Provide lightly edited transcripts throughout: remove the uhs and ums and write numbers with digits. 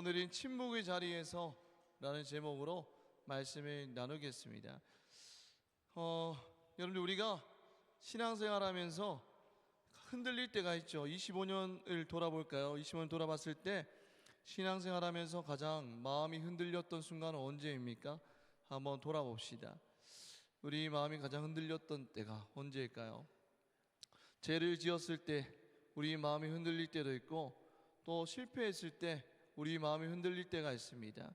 오늘은 침묵의 자리에서 라는 제목으로 말씀을 나누겠습니다. 여러분들, 우리가 신앙생활하면서 흔들릴 때가 있죠. 25년을 돌아볼까요? 25년 돌아봤을 때 신앙생활하면서 가장 마음이 흔들렸던 순간은 언제입니까? 한번 돌아봅시다. 우리 마음이 가장 흔들렸던 때가 언제일까요? 죄를 지었을 때 우리 마음이 흔들릴 때도 있고, 또 실패했을 때 우리 마음이 흔들릴 때가 있습니다.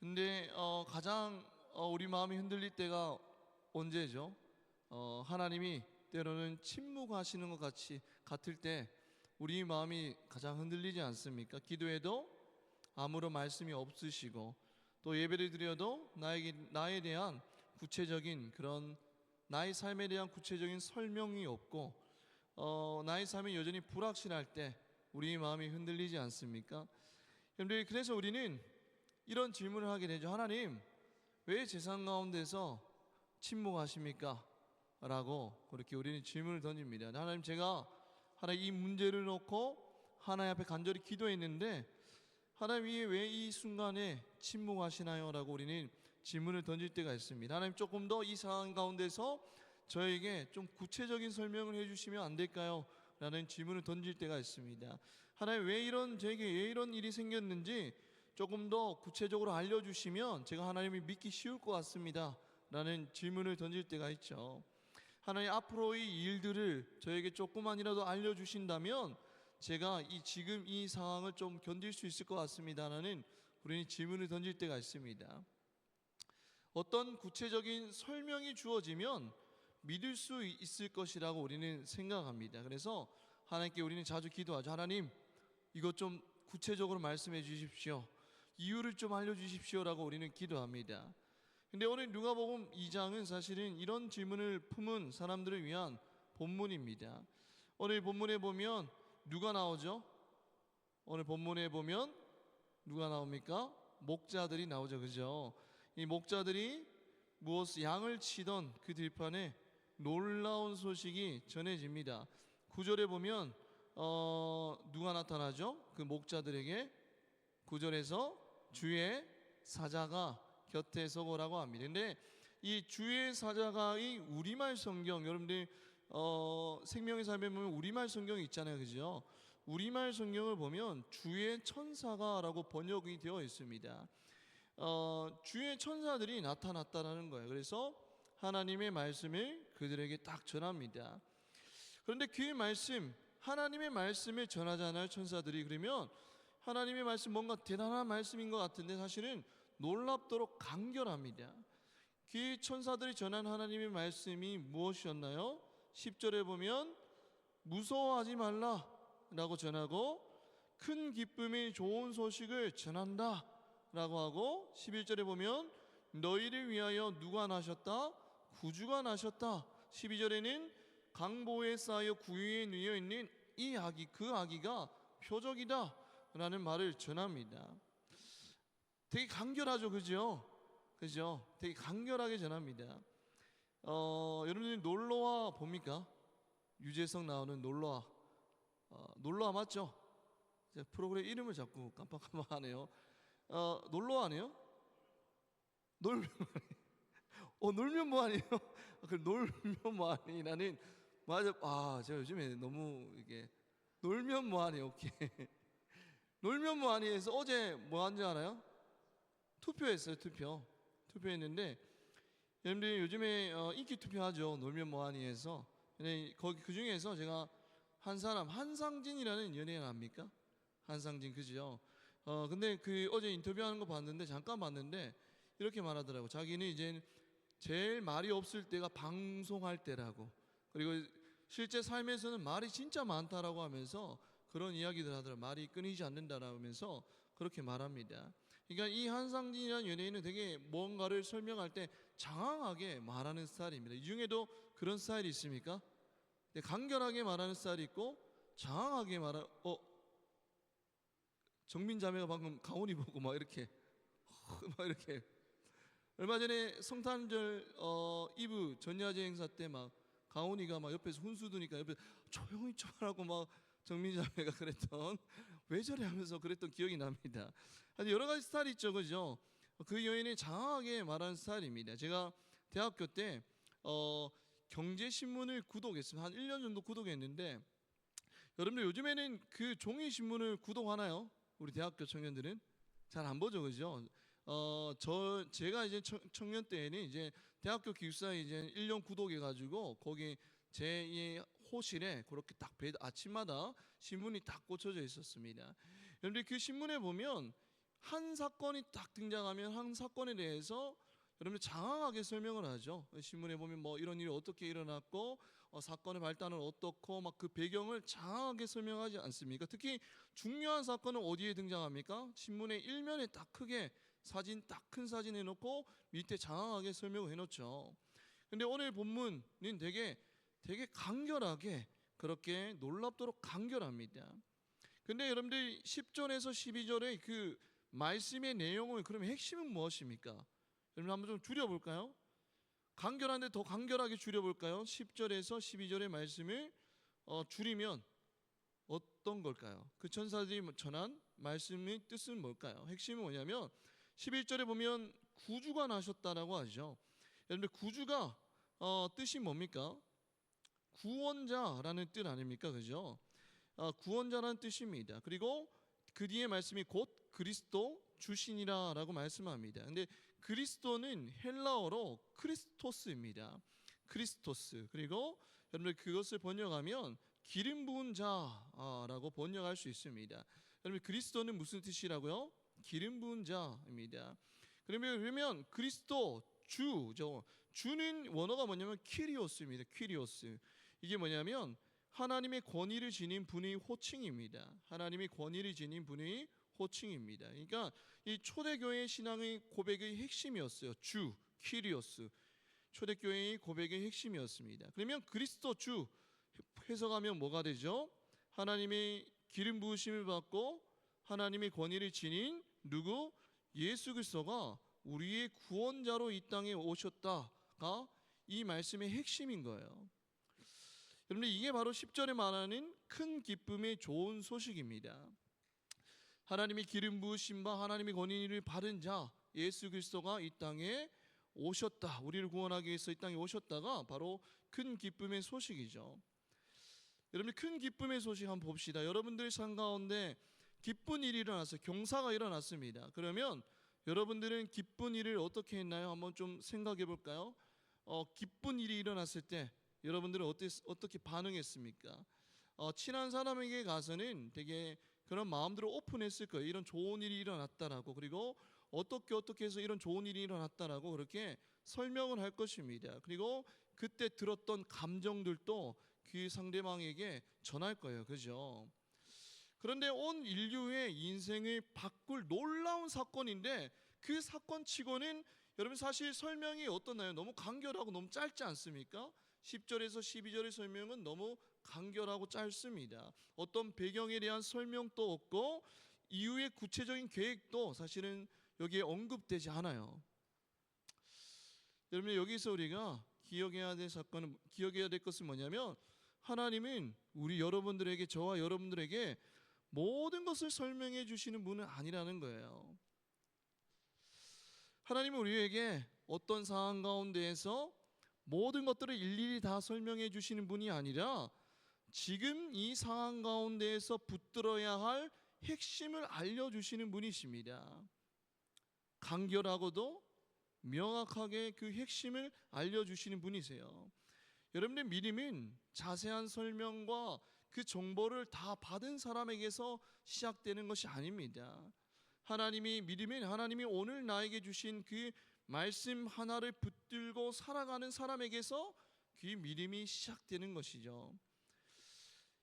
근데 가장 우리 마음이 흔들릴 때가 언제죠? 하나님이 때로는 침묵하시는 것 같을 때 우리 마음이 가장 흔들리지 않습니까? 기도해도 아무런 말씀이 없으시고, 또 예배를 드려도 나에 대한 구체적인 그런 나의 삶에 대한 구체적인 설명이 없고, 나의 삶이 여전히 불확실할 때 우리 마음이 흔들리지 않습니까? 여러분들, 그래서 우리는 이런 질문을 하게 되죠. 하나님, 왜 세상 가운데서 침묵하십니까? 라고 그렇게 우리는 질문을 던집니다. 하나님, 제가 하나님 이 문제를 놓고 하나님 앞에 간절히 기도했는데 하나님이 왜 이 순간에 침묵하시나요? 라고 우리는 질문을 던질 때가 있습니다. 하나님, 조금 더 이 상황 가운데서 저에게 좀 구체적인 설명을 해주시면 안 될까요? 라는 질문을 던질 때가 있습니다. 하나님, 저에게 왜 이런 일이 생겼는지 조금 더 구체적으로 알려주시면 제가 하나님을 믿기 쉬울 것 같습니다. 라는 질문을 던질 때가 있죠. 하나님, 앞으로의 일들을 저에게 조금만이라도 알려주신다면 제가 지금 이 상황을 좀 견딜 수 있을 것 같습니다. 라는 우리는 질문을 던질 때가 있습니다. 어떤 구체적인 설명이 주어지면 믿을 수 있을 것이라고 우리는 생각합니다. 그래서 하나님께 우리는 자주 기도하죠. 하나님, 이것 좀 구체적으로 말씀해 주십시오. 이유를 좀 알려주십시오. 라고 우리는 기도합니다. 근데 오늘 누가복음 2장은 사실은 이런 질문을 품은 사람들을 위한 본문입니다. 오늘 본문에 보면 누가 나오죠? 오늘 본문에 보면 누가 나옵니까? 목자들이 나오죠. 그죠? 이 목자들이 양을 치던 그 들판에 놀라운 소식이 전해집니다. 9절에 보면 누가 나타나죠? 그 목자들에게 9절에서 주의 사자가 곁에 서고라고 합니다. 근데 이 주의 사자가의 우리말 성경, 여러분들 생명의 삶에 보면 우리말 성경이 있잖아요. 그죠? 우리말 성경을 보면 주의 천사가라고 번역이 되어 있습니다. 주의 천사들이 나타났다는 거예요. 그래서 하나님의 말씀을 그들에게 딱 전합니다. 그런데 그 말씀, 하나님의 말씀을 전하잖아요, 천사들이. 그러면 하나님의 말씀, 뭔가 대단한 말씀인 것 같은데 사실은 놀랍도록 간결합니다. 그 천사들이 전한 하나님의 말씀이 무엇이었나요? 10절에 보면 무서워하지 말라 라고 전하고, 큰 기쁨의 좋은 소식을 전한다 라고 하고, 11절에 보면 너희를 위하여 누가 나셨다? 구주가 나셨다. 12절에는 강보에 쌓여 구유에 누워 있는 이 아기, 그 아기가 표적이다 라는 말을 전합니다. 되게 간결하죠. 그죠? 그죠? 되게 간결하게 전합니다. 여러분들 놀러와 봅니까? 유재석 나오는 놀러와. 놀러와 맞죠? 프로그램 이름을 자꾸 깜빡깜빡하네요. 놀러와 아니에요? 놀면 뭐하니요? 놀면 뭐하니? 나는 맞아. 제가 요즘에 너무 이게 놀면 뭐하니? 오케이. 놀면 뭐하니 해서 어제 뭐 한지 알아요? 투표했어요. 투표했는데, 여러분들이 요즘에 인기 투표하죠. 놀면 뭐하니 해서. 근데 그 중에서 제가 한 사람, 한상진이라는 연예인 압니까? 한상진, 그죠? 근데 어제 인터뷰하는 거 봤는데, 잠깐 봤는데 이렇게 말하더라고. 자기는 이제 제일 말이 없을 때가 방송할 때라고, 그리고 실제 삶에서는 말이 진짜 많다라고 하면서 그런 이야기들 하더라고요. 말이 끊이지 않는다라고 하면서 그렇게 말합니다. 그러니까 이 한상진이라는 연예인은 되게 뭔가를 설명할 때 장황하게 말하는 스타일입니다. 이 중에도 그런 스타일이 있습니까? 간결하게 말하는 스타일이 있고, 장황하게 정민 자매가 방금 가온이 보고 막 이렇게 얼마 전에 성탄절 이브 전야제 행사 때 막 가온이가 막 옆에서 훈수 두니까 옆에서 조용히 좀 하라고 막 정민 자매가 그랬던, 왜 저래 하면서 그랬던 기억이 납니다. 여러 가지 스타일이 있죠, 그죠? 그 여인이 장황하게 말하는 스타일입니다. 제가 대학교 때 경제신문을 구독했습니다. 한 1년 정도 구독했는데, 여러분들 요즘에는 그 종이신문을 구독하나요? 우리 대학교 청년들은 잘 안 보죠, 그죠? 제가 이제 청년 때에는 이제 대학교 기숙사에 이제 1년 구독해가지고 거기 제 이 호실에 그렇게 딱 아침마다 신문이 딱 꽂혀져 있었습니다. 여러분들 그 신문에 보면 한 사건이 딱 등장하면 한 사건에 대해서 여러분들 장황하게 설명을 하죠. 신문에 보면 뭐 이런 일이 어떻게 일어났고 사건의 발단은 어떻고 막 그 배경을 장황하게 설명하지 않습니까? 특히 중요한 사건은 어디에 등장합니까? 신문의 일면에 딱 크게 사진 딱 큰 사진 해놓고 밑에 장황하게 설명을 해놓죠. 근데 오늘 본문은 되게 간결하게 그렇게 놀랍도록 간결합니다. 근데 여러분들 10절에서 12절의 그 말씀의 내용을 그러면 핵심은 무엇입니까? 여러분 한번 좀 줄여볼까요? 간결한데 더 간결하게 줄여볼까요? 10절에서 12절의 말씀을 줄이면 어떤 걸까요? 그 천사들이 전한 말씀의 뜻은 뭘까요? 핵심은 뭐냐면 11절에 보면 구주가 나셨다라고 하죠. 여러분들 구주가 뜻이 뭡니까? 구원자라는 뜻 아닙니까? 그죠? 구원자라는 뜻입니다. 그리고 그 뒤에 말씀이 곧 그리스도 주신이라라고 말씀합니다. 근데 그리스도는 헬라어로 크리스토스입니다. 크리스토스. 그리고 여러분들 그것을 번역하면 기름 부은 자라고 번역할 수 있습니다. 여러분 그리스도는 무슨 뜻이라고요? 기름 부은 자입니다. 그러면 그리스도 주죠. 주는 원어가 뭐냐면 키리오스입니다. 키리오스. 이게 뭐냐면 하나님의 권위를 지닌 분의 호칭입니다. 하나님의 권위를 지닌 분의 호칭입니다. 그러니까 이 초대교회 신앙의 고백의 핵심이었어요. 주, 키리오스. 초대교회의 고백의 핵심이었습니다. 그러면 그리스도 주 해석하면 뭐가 되죠? 하나님의 기름 부으심을 받고 하나님의 권위를 지닌 누구? 예수 그리스도가 우리의 구원자로 이 땅에 오셨다가 이 말씀의 핵심인 거예요. 여러분들 이게 바로 10절에 말하는 큰 기쁨의 좋은 소식입니다. 하나님의 기름 부으심과 하나님의 권위를 받은 자 예수 그리스도가 이 땅에 오셨다. 우리를 구원하기 위해서 이 땅에 오셨다가 바로 큰 기쁨의 소식이죠. 여러분들 큰 기쁨의 소식 한번 봅시다. 여러분들 삶 가운데 기쁜 일이 일어났어요. 경사가 일어났습니다. 그러면 여러분들은 기쁜 일을 어떻게 했나요? 한번 좀 생각해 볼까요? 기쁜 일이 일어났을 때 여러분들은 어떻게 반응했습니까? 친한 사람에게 가서는 되게 그런 마음대로 오픈했을 거예요. 이런 좋은 일이 일어났다라고. 그리고 어떻게 해서 이런 좋은 일이 일어났다라고 그렇게 설명을 할 것입니다. 그리고 그때 들었던 감정들도 그 상대방에게 전할 거예요. 그죠? 그런데 온 인류의 인생을 바꿀 놀라운 사건인데 그 사건치고는 여러분 사실 설명이 어떠나요? 너무 간결하고 너무 짧지 않습니까? 10절에서 12절의 설명은 너무 간결하고 짧습니다. 어떤 배경에 대한 설명도 없고 이후의 구체적인 계획도 사실은 여기에 언급되지 않아요. 여러분 여기서 우리가 기억해야 될 것은 뭐냐면 하나님은 우리 여러분들에게 저와 여러분들에게 모든 것을 설명해 주시는 분은 아니라는 거예요. 하나님은 우리에게 어떤 상황 가운데에서 모든 것들을 일일이 다 설명해 주시는 분이 아니라 지금 이 상황 가운데에서 붙들어야 할 핵심을 알려주시는 분이십니다. 간결하고도 명확하게 그 핵심을 알려주시는 분이세요. 여러분의 믿음은 자세한 설명과 그 정보를 다 받은 사람에게서 시작되는 것이 아닙니다. 믿음은 하나님이 오늘 나에게 주신 그 말씀 하나를 붙들고 살아가는 사람에게서 그 믿음이 시작되는 것이죠.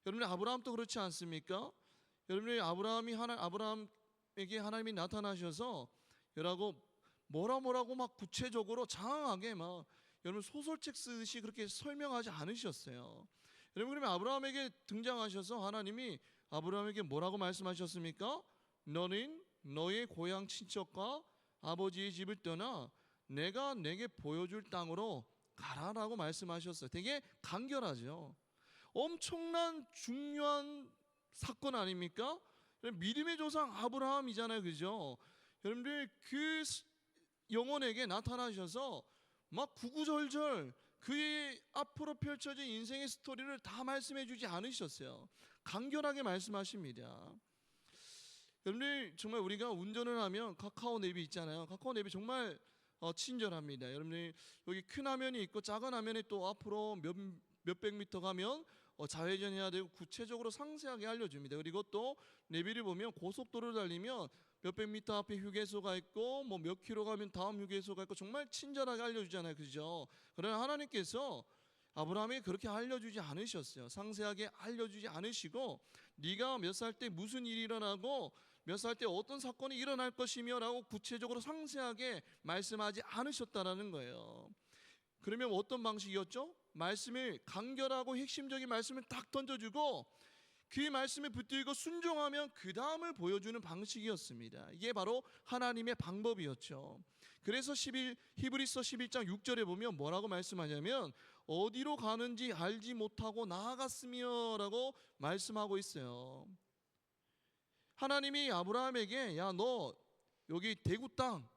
여러분 아브라함도 그렇지 않습니까? 여러분 아브라함에게 하나님이 나타나셔서 뭐라고 막 구체적으로 장황하게 막 여러분 소설책 쓰듯이 그렇게 설명하지 않으셨어요. 여러분 그러면 아브라함에게 등장하셔서 하나님이 아브라함에게 뭐라고 말씀하셨습니까? 너는 너의 고향 친척과 아버지의 집을 떠나 내가 내게 보여줄 땅으로 가라라고 말씀하셨어요. 되게 간결하죠. 엄청난 중요한 사건 아닙니까? 믿음의 조상 아브라함이잖아요, 그죠? 여러분들 그 영혼에게 나타나셔서 막 구구절절 그의 앞으로 펼쳐진 인생의 스토리를 다 말씀해 주지 않으셨어요. 간결하게 말씀하십니다. 여러분들 정말 우리가 운전을 하면 카카오 내비 있잖아요. 카카오 내비 정말 친절합니다. 여러분들 여기 큰 화면이 있고 작은 화면에 또 앞으로 몇백 미터 가면 좌회전해야 되고 구체적으로 상세하게 알려줍니다. 그리고 또 내비를 보면 고속도로를 달리면 몇백 미터 앞에 휴게소가 있고 뭐 몇 킬로 가면 다음 휴게소가 있고 정말 친절하게 알려주잖아요, 그죠? 그러나 하나님께서 아브라함이 그렇게 알려주지 않으셨어요. 상세하게 알려주지 않으시고 네가 몇 살 때 무슨 일이 일어나고 몇 살 때 어떤 사건이 일어날 것이며 라고 구체적으로 상세하게 말씀하지 않으셨다라는 거예요. 그러면 어떤 방식이었죠? 말씀을 간결하고 핵심적인 말씀을 딱 던져주고 그 말씀에 붙들고 순종하면 그 다음을 보여주는 방식이었습니다. 이게 바로 하나님의 방법이었죠. 그래서 히브리서 11장 6절에 보면 뭐라고 말씀하냐면 어디로 가는지 알지 못하고 나아갔으며 라고 말씀하고 있어요. 하나님이 아브라함에게 야 너 여기 대구 땅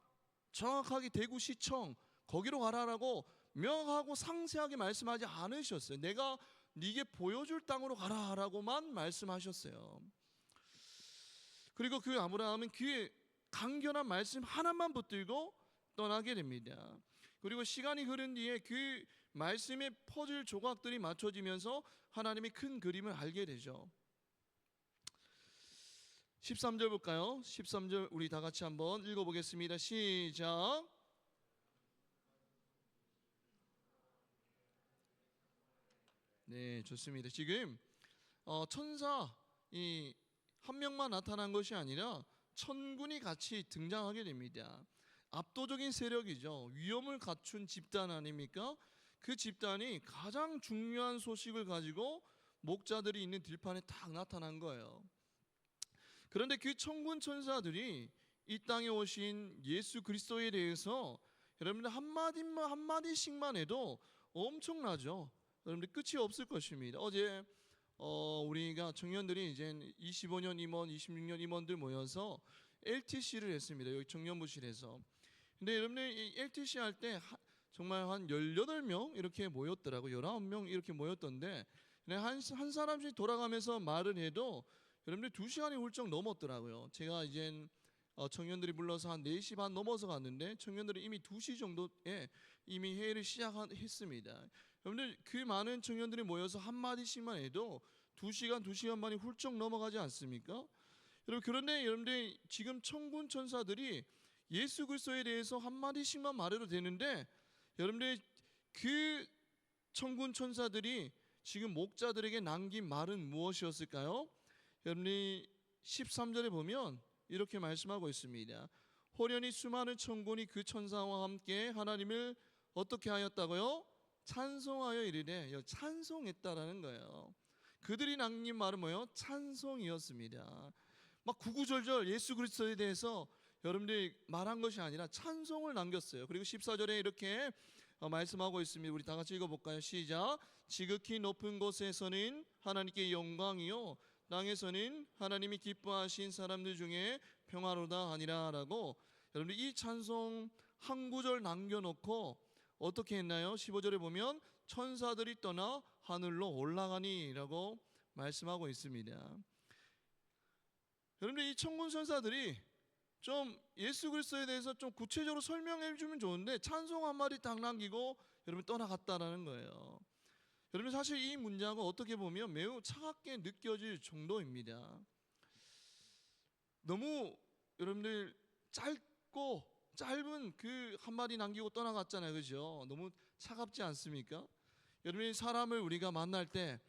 정확하게 대구시청 거기로 가라라고 명하고 상세하게 말씀하지 않으셨어요. 내가 네게 보여줄 땅으로 가라라고만 말씀하셨어요. 그리고 그 아브라함은 그 간결한 말씀 하나만 붙들고 떠나게 됩니다. 그리고 시간이 흐른 뒤에 그 말씀의 퍼즐 조각들이 맞춰지면서 하나님의 큰 그림을 알게 되죠. 13절 볼까요? 13절 우리 다 같이 한번 읽어보겠습니다. 시작. 네, 좋습니다. 지금 천사 이 한 명만 나타난 것이 아니라 천군이 같이 등장하게 됩니다. 압도적인 세력이죠. 위엄을 갖춘 집단 아닙니까? 그 집단이 가장 중요한 소식을 가지고 목자들이 있는 들판에 딱 나타난 거예요. 그런데 그 천군 천사들이 이 땅에 오신 예수 그리스도에 대해서 여러분들 한마디씩만 해도 엄청나죠. 여러분들 끝이 없을 것입니다. 어제 우리가 청년들이 이제 25년 임원, 26년 임원들 모여서 LTC를 했습니다. 여기 청년부실에서. 근데 여러분들 이 LTC 할 때 정말 한 18명 이렇게 모였더라고요. 19명 이렇게 모였던데 한 사람씩 돌아가면서 말을 해도 여러분들 2시간이 훌쩍 넘었더라고요. 제가 이제 청년들이 불러서 한 4시 반 넘어서 갔는데 청년들이 이미 2시 정도에 이미 회의를 시작했습니다. 여러분들 그 많은 청년들이 모여서 한마디씩만 해도 2시간 반이 훌쩍 넘어가지 않습니까? 여러분 그런데 여러분들 지금 천군 천사들이 예수 그리스도에 대해서 한마디씩만 말해도 되는데 여러분들 그 천군 천사들이 지금 목자들에게 남긴 말은 무엇이었을까요? 여러분이 13절에 보면 이렇게 말씀하고 있습니다. 호련히 수많은 천군이 그 천사와 함께 하나님을 어떻게 하였다고요? 찬송하여 이르되 찬송했다라는 거예요. 그들이 남긴 말은 뭐예요? 찬송이었습니다. 막 구구절절 예수 그리스도에 대해서 여러분들이 말한 것이 아니라 찬송을 남겼어요. 그리고 14절에 이렇게 말씀하고 있습니다. 우리 다 같이 읽어볼까요? 시작. 지극히 높은 곳에서는 하나님께 영광이요 땅에서는 하나님이 기뻐하신 사람들 중에 평화로다 하니라라고 여러분들 이 찬송 한 구절 남겨놓고 어떻게 했나요? 15절에 보면 천사들이 떠나 하늘로 올라가니라고 말씀하고 있습니다. 여러분들 이 천군 천사들이 좀 예수 그리스도에 대해서 좀 구체적으로 설명해 주면 좋은데 찬송 한 마디 딱 남기고 여러분 떠나갔다라는 거예요. 여러분 사실 이 문장은 어떻게 보면 매우 차갑게 느껴질 정도입니다. 너무 여러분들 짧은 그 한마디 남기고 떠나갔잖아요, 그죠? 너무 차갑지 않습니까? 여러분이 사람을 우리가 만날 때,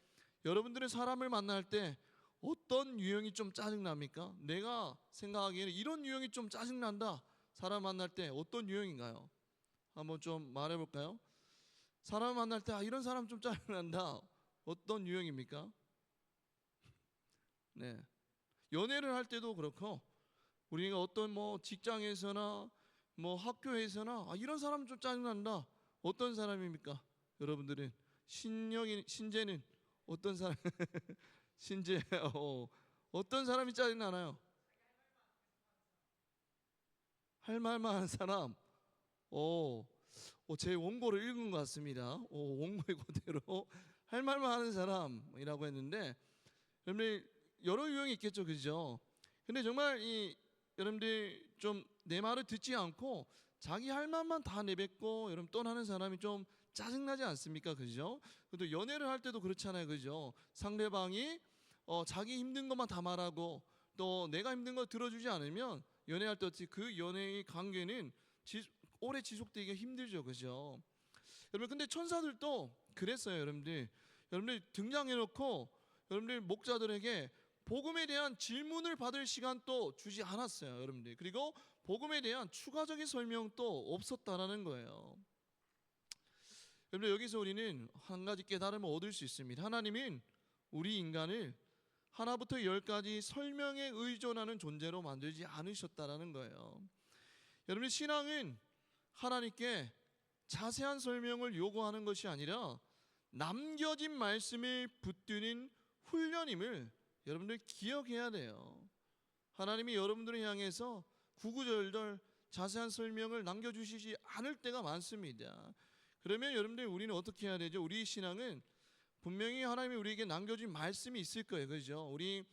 여러분들은 사람을 만날 때 어떤 유형이 좀 짜증납니까? 내가 생각하기에는 이런 유형이 좀 짜증난다. 사람 만날 때 어떤 유형인가요? 한번 좀 말해볼까요? 사람 만날 때 이런 사람 좀 짜증난다. 어떤 유형입니까? 네, 연애를 할 때도 그렇고 우리가 어떤 뭐 직장에서나 뭐 학교에서나 이런 사람 좀 짜증난다. 어떤 사람입니까? 여러분들은 신재는 어떤 사람? 신재 어떤 사람이 짜증나나요? 할 말만 하는 사람. 제 원고를 읽은 것 같습니다. 원고의 그대로 할 말만 하는 사람이라고 했는데, 여러분들 여러 유형이 있겠죠, 그죠? 근데 정말 여러분들 좀 내 말을 듣지 않고 자기 할 말만 다 내뱉고 여러분 떠나는 사람이 좀 짜증나지 않습니까, 그죠? 또 연애를 할 때도 그렇잖아요, 그죠? 상대방이 자기 힘든 것만 다 말하고 또 내가 힘든 거 들어주지 않으면 연애할 때 어떻게 그 연애의 관계는 오래 지속되기가 힘들죠, 그죠? 여러분, 근데 천사들도 그랬어요, 여러분들. 여러분들 등장해놓고 여러분들 목자들에게 복음에 대한 질문을 받을 시간도 주지 않았어요, 여러분들. 그리고 복음에 대한 추가적인 설명도 없었다라는 거예요. 여러분들, 여기서 우리는 한 가지 깨달음을 얻을 수 있습니다. 하나님은 우리 인간을 하나부터 10까지 설명에 의존하는 존재로 만들지 않으셨다라는 거예요. 여러분, 신앙은 하나님께 자세한 설명을 요구하는 것이 아니라 남겨진 말씀을 붙드는 훈련임을 여러분들 기억해야 돼요. 하나님이 여러분들을 향해서 구구절절 자세한 설명을 남겨주시지 않을 때가 많습니다. 그러면 여러분들, 우리는 어떻게 해야 되죠? 우리 신앙은 분명히 하나님이 우리에게 남겨진 말씀이 있을 거예요, 그죠? 우리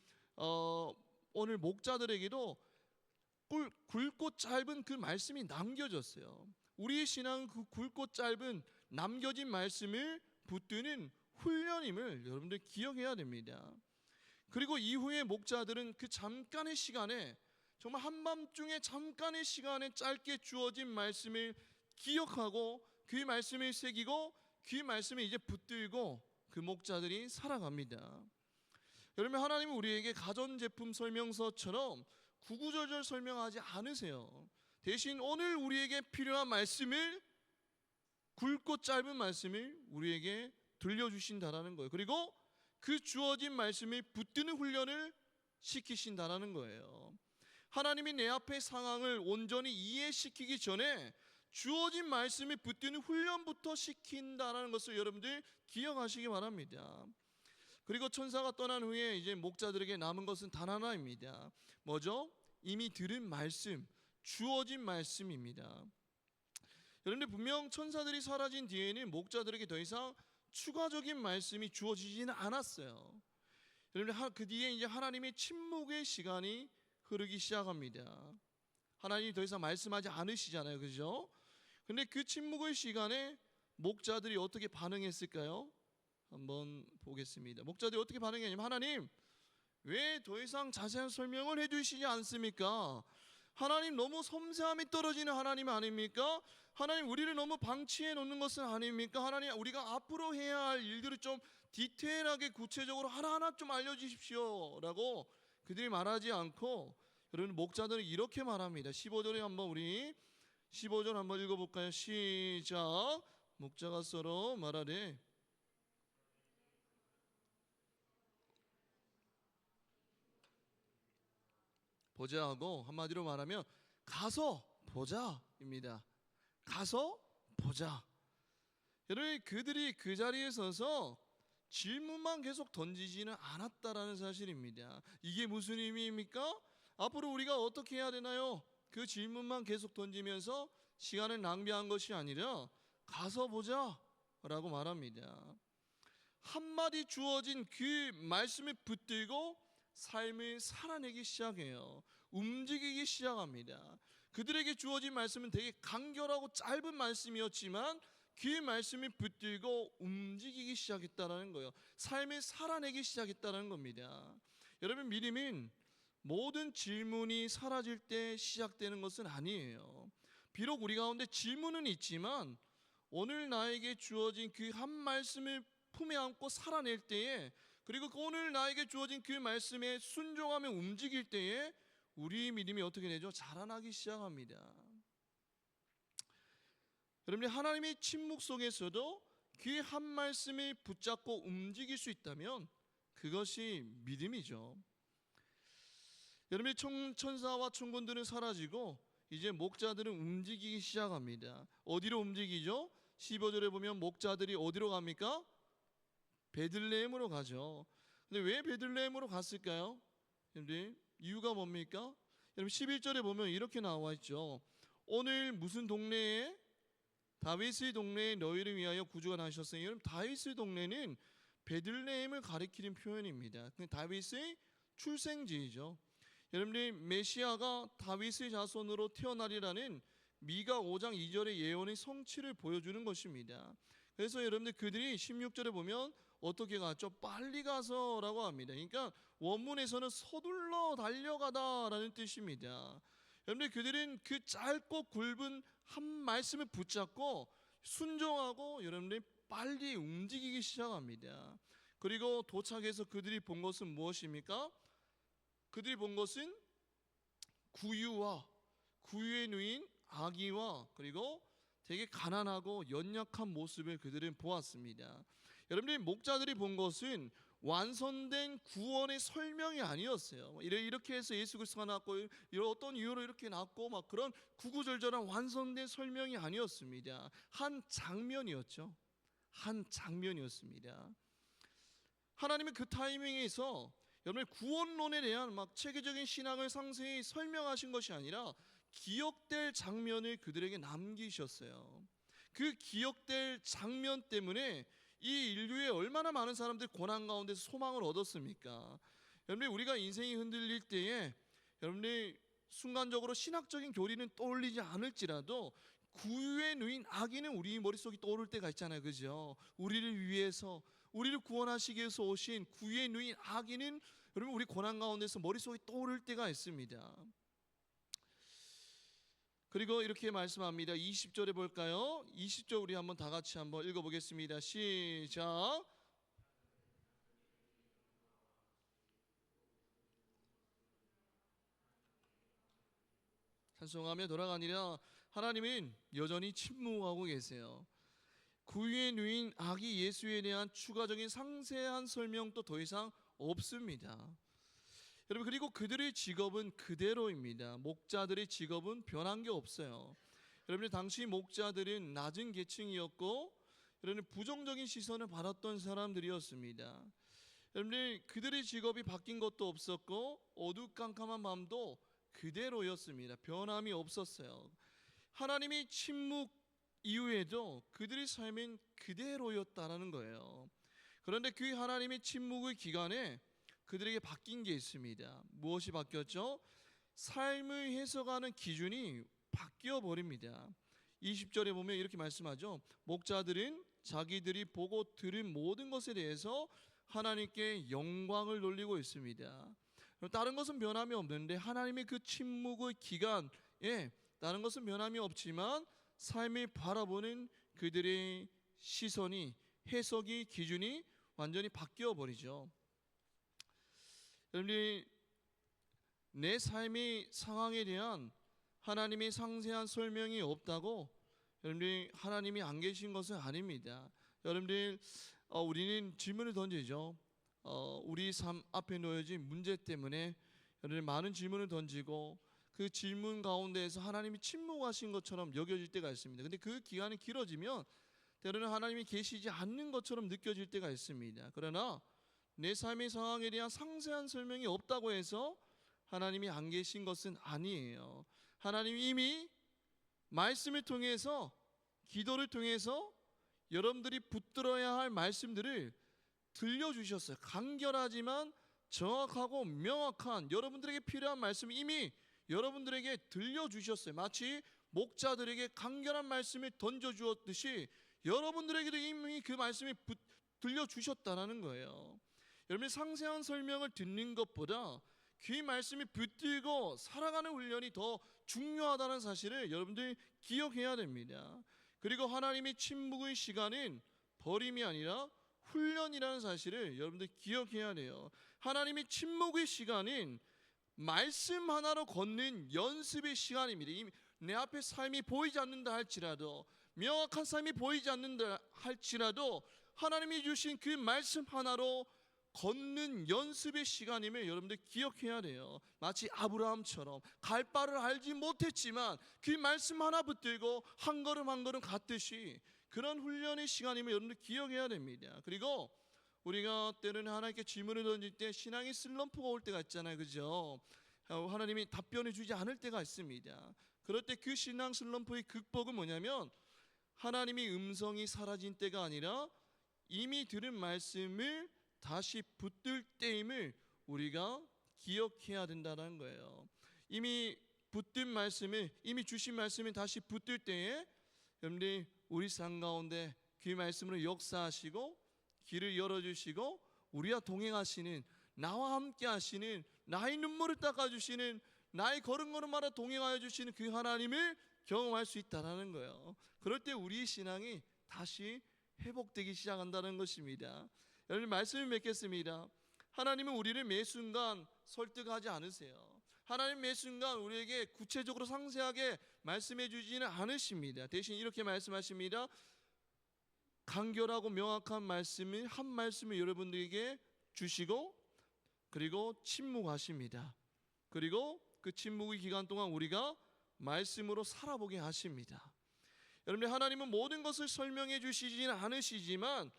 오늘 목자들에게도 굵고 짧은 그 말씀이 남겨졌어요. 우리의 신앙은 그 굵고 짧은 남겨진 말씀을 붙드는 훈련임을 여러분들 기억해야 됩니다. 그리고 이후에 목자들은 그 잠깐의 시간에, 정말 한밤중에 잠깐의 시간에 짧게 주어진 말씀을 기억하고 그 말씀을 새기고 그 말씀을 이제 붙들고 그 목자들이 살아갑니다. 여러분, 하나님은 우리에게 가전제품 설명서처럼 구구절절 설명하지 않으세요. 대신 오늘 우리에게 필요한 말씀을, 굵고 짧은 말씀을 우리에게 들려주신다라는 거예요. 그리고 그 주어진 말씀을 붙드는 훈련을 시키신다라는 거예요. 하나님이 내 앞의 상황을 온전히 이해시키기 전에 주어진 말씀을 붙드는 훈련부터 시킨다라는 것을 여러분들 기억하시기 바랍니다. 그리고 천사가 떠난 후에 이제 목자들에게 남은 것은 단 하나입니다. 뭐죠? 이미 들은 말씀, 주어진 말씀입니다. 여러분들, 분명 천사들이 사라진 뒤에는 목자들에게 더 이상 추가적인 말씀이 주어지지는 않았어요. 여러분들, 그 뒤에 이제 하나님의 침묵의 시간이 흐르기 시작합니다. 하나님이 더 이상 말씀하지 않으시잖아요, 그죠? 근데 그 침묵의 시간에 목자들이 어떻게 반응했을까요? 한번 보겠습니다. 목자들이 어떻게 반응했냐면, 하나님, 왜 더 이상 자세한 설명을 해주시지 않습니까? 하나님, 너무 섬세함이 떨어지는 하나님 아닙니까? 하나님, 우리를 너무 방치해 놓는 것은 아닙니까? 하나님, 우리가 앞으로 해야 할 일들을 좀 디테일하게 구체적으로 하나하나 좀 알려주십시오 라고 그들이 말하지 않고, 여러분, 목자들은 이렇게 말합니다. 15절에 한번 우리 15절 한번 읽어볼까요? 시작. 목자가 서로 말하되 보자 하고, 한마디로 말하면 가서 보자입니다. 가서 보자. 여러분, 그들이 그 자리에 서서 질문만 계속 던지지는 않았다라는 사실입니다. 이게 무슨 의미입니까? 앞으로 우리가 어떻게 해야 되나요? 그 질문만 계속 던지면서 시간을 낭비한 것이 아니라 가서 보자 라고 말합니다. 한마디 주어진 그 말씀을 붙들고 삶을 살아내기 시작해요. 움직이기 시작합니다. 그들에게 주어진 말씀은 되게 간결하고 짧은 말씀이었지만 그 말씀을 붙들고 움직이기 시작했다는 거예요. 삶을 살아내기 시작했다는 겁니다. 여러분, 믿음은 모든 질문이 사라질 때 시작되는 것은 아니에요. 비록 우리 가운데 질문은 있지만 오늘 나에게 주어진 그 한 말씀을 품에 안고 살아낼 때에, 그리고 오늘 나에게 주어진 그 말씀에 순종하며 움직일 때에 우리 믿음이 어떻게 되죠? 자라나기 시작합니다. 여러분, 하나님의 침묵 속에서도 그 한 말씀을 붙잡고 움직일 수 있다면 그것이 믿음이죠. 여러분, 천사와 천군들은 사라지고 이제 목자들은 움직이기 시작합니다. 어디로 움직이죠? 15절에 보면 목자들이 어디로 갑니까? 베들레헴으로 가죠. 근데 왜 베들레헴으로 갔을까요? 여러분들 이유가 뭡니까? 여러분 11절에 보면 이렇게 나와 있죠. 오늘 무슨 동네에 다윗의 동네에 너희를 위하여 구주가 나셨으니, 여러분 다윗의 동네는 베들레헴을 가리키는 표현입니다. 다윗의 출생지이죠. 여러분들 메시아가 다윗의 자손으로 태어나리라는 미가 5장 2절의 예언의 성취를 보여주는 것입니다. 그래서 여러분들 그들이 16절에 보면 어떻게 갔죠? 빨리 가서라고 합니다. 그러니까 원문에서는 서둘러 달려가다라는 뜻입니다. 여러분들 그들은 그 짧고 굵은 한 말씀을 붙잡고 순종하고 여러분들 빨리 움직이기 시작합니다. 그리고 도착해서 그들이 본 것은 무엇입니까? 그들이 본 것은 구유에 누인 아기와 그리고 되게 가난하고 연약한 모습을 그들은 보았습니다. 여러분들이 목자들이 본 것은 완성된 구원의 설명이 아니었어요. 이렇게 해서 예수 그리스도가 낳고 이런 어떤 이유로 이렇게 낳고 막 그런 구구절절한 완성된 설명이 아니었습니다. 한 장면이었죠. 한 장면이었습니다. 하나님은 그 타이밍에서 여러분 구원론에 대한 막 체계적인 신앙을 상세히 설명하신 것이 아니라 기억될 장면을 그들에게 남기셨어요. 그 기억될 장면 때문에 이 인류에 얼마나 많은 사람들이 고난 가운데서 소망을 얻었습니까? 여러분들 우리가 인생이 흔들릴 때에 여러분들 순간적으로 신학적인 교리는 떠올리지 않을지라도 구유에 누인 아기는 우리 머릿속에 떠오를 때가 있잖아요. 그죠? 우리를 위해서 우리를 구원하시기 위해서 오신 구유에 누인 아기는 여러분 우리 고난 가운데서 머릿속에 떠오를 때가 있습니다. 그리고 이렇게 말씀합니다. 20절에 볼까요? 20절 우리 한번 다 같이 한번 읽어보겠습니다. 시작. 찬송하며 돌아가니라. 하나님은 여전히 침묵하고 계세요. 구유에 누인 아기 예수에 대한 추가적인 상세한 설명도 더 이상 없습니다. 여러분 그리고 그들의 직업은 그대로입니다. 목자들의 직업은 변한 게 없어요. 여러분 당시 목자들은 낮은 계층이었고 여러분 부정적인 시선을 받았던 사람들이었습니다. 여러분 그들의 직업이 바뀐 것도 없었고 어두컴컴한 마음도 그대로였습니다. 변함이 없었어요. 하나님이 침묵 이후에도 그들의 삶은 그대로였다라는 거예요. 그런데 그 하나님의 침묵의 기간에 그들에게 바뀐 게 있습니다. 무엇이 바뀌었죠? 삶을 해석하는 기준이 바뀌어 버립니다. 20절에 보면 이렇게 말씀하죠. 목자들은 자기들이 보고 들은 모든 것에 대해서 하나님께 영광을 돌리고 있습니다. 다른 것은 변함이 없는데 하나님의 그 침묵의 기간에 다른 것은 변함이 없지만 삶을 바라보는 그들의 시선이 해석이 기준이 완전히 바뀌어 버리죠. 여러분이 내 삶의 상황에 대한 하나님의 상세한 설명이 없다고 여러분들이 하나님이 안 계신 것은 아닙니다. 여러분들 우리는 질문을 던지죠. 우리 삶 앞에 놓여진 문제 때문에 여러분 많은 질문을 던지고 그 질문 가운데에서 하나님이 침묵하신 것처럼 여겨질 때가 있습니다. 근데 그 기간이 길어지면 때로는 하나님이 계시지 않는 것처럼 느껴질 때가 있습니다. 그러나 내 삶의 상황에 대한 상세한 설명이 없다고 해서 하나님이 안 계신 것은 아니에요. 하나님이 이미 말씀을 통해서 기도를 통해서 여러분들이 붙들어야 할 말씀들을 들려주셨어요. 간결하지만 정확하고 명확한 여러분들에게 필요한 말씀을 이미 여러분들에게 들려주셨어요. 마치 목자들에게 간결한 말씀을 던져주었듯이 여러분들에게도 이미 그 말씀이 들려주셨다는 거예요. 여러분 상세한 설명을 듣는 것보다 그 말씀이 붙들고 살아가는 훈련이 더 중요하다는 사실을 여러분들이 기억해야 됩니다. 그리고 하나님의 침묵의 시간은 버림이 아니라 훈련이라는 사실을 여러분들 기억해야 돼요. 하나님의 침묵의 시간은 말씀 하나로 걷는 연습의 시간입니다. 이미 내 앞에 삶이 보이지 않는다 할지라도 명확한 삶이 보이지 않는다 할지라도 하나님이 주신 그 말씀 하나로 걷는 연습의 시간임을 여러분들 기억해야 돼요. 마치 아브라함처럼 갈 바를 알지 못했지만 그 말씀 하나 붙들고 한 걸음 한 걸음 갔듯이 그런 훈련의 시간임을 여러분들 기억해야 됩니다. 그리고 우리가 때로는 하나님께 질문을 던질 때 신앙이 슬럼프가 올 때가 있잖아요, 그죠? 하나님이 답변해 주지 않을 때가 있습니다. 그럴 때 그 신앙 슬럼프의 극복은 뭐냐면 하나님의 음성이 사라진 때가 아니라 이미 들은 말씀을 다시 붙들 때임을 우리가 기억해야 된다는 거예요. 이미 붙든 말씀을, 이미 주신 말씀을 다시 붙들 때에 여러분들이 우리 삶 가운데 그 말씀으로 역사하시고 길을 열어주시고 우리와 동행하시는, 나와 함께 하시는, 나의 눈물을 닦아주시는, 나의 걸음걸음마다 동행하여 주시는 그 하나님을 경험할 수 있다는 거예요. 그럴 때 우리의 신앙이 다시 회복되기 시작한다는 것입니다. 여러분, 말씀을 맺겠습니다. 하나님은 우리를 매 순간 설득하지 않으세요. 하나님 매 순간 우리에게 구체적으로 상세하게 말씀해 주지는 않으십니다. 대신 이렇게 말씀하십니다. 간결하고 명확한 말씀을, 한 말씀을 여러분들에게 주시고 그리고 침묵하십니다. 그리고 그 침묵의 기간 동안 우리가 말씀으로 살아보게 하십니다. 여러분, 하나님은 모든 것을 설명해 주시지는 않으시지만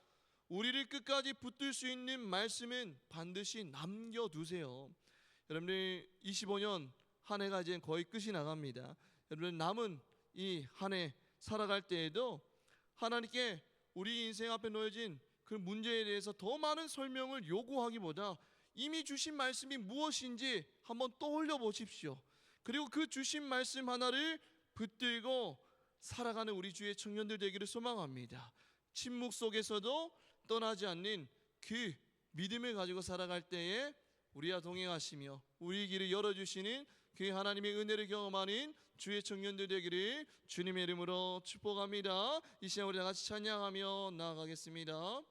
우리를 끝까지 붙들 수 있는 말씀은 반드시 남겨두세요. 여러분들 25년 한 해가 이제 거의 끝이 나갑니다. 여러분, 남은 이 한 해 살아갈 때에도 하나님께 우리 인생 앞에 놓여진 그 문제에 대해서 더 많은 설명을 요구하기보다 이미 주신 말씀이 무엇인지 한번 떠올려 보십시오. 그리고 그 주신 말씀 하나를 붙들고 살아가는 우리 주의 청년들 되기를 소망합니다. 침묵 속에서도 떠나지 않는 그 믿음을 가지고 살아갈 때에 우리와 동행하시며 우리 길을 열어주시는 그 하나님의 은혜를 경험하는 주의 청년들 되기를 주님의 이름으로 축복합니다. 이 시간 우리 다 같이 찬양하며 나아가겠습니다.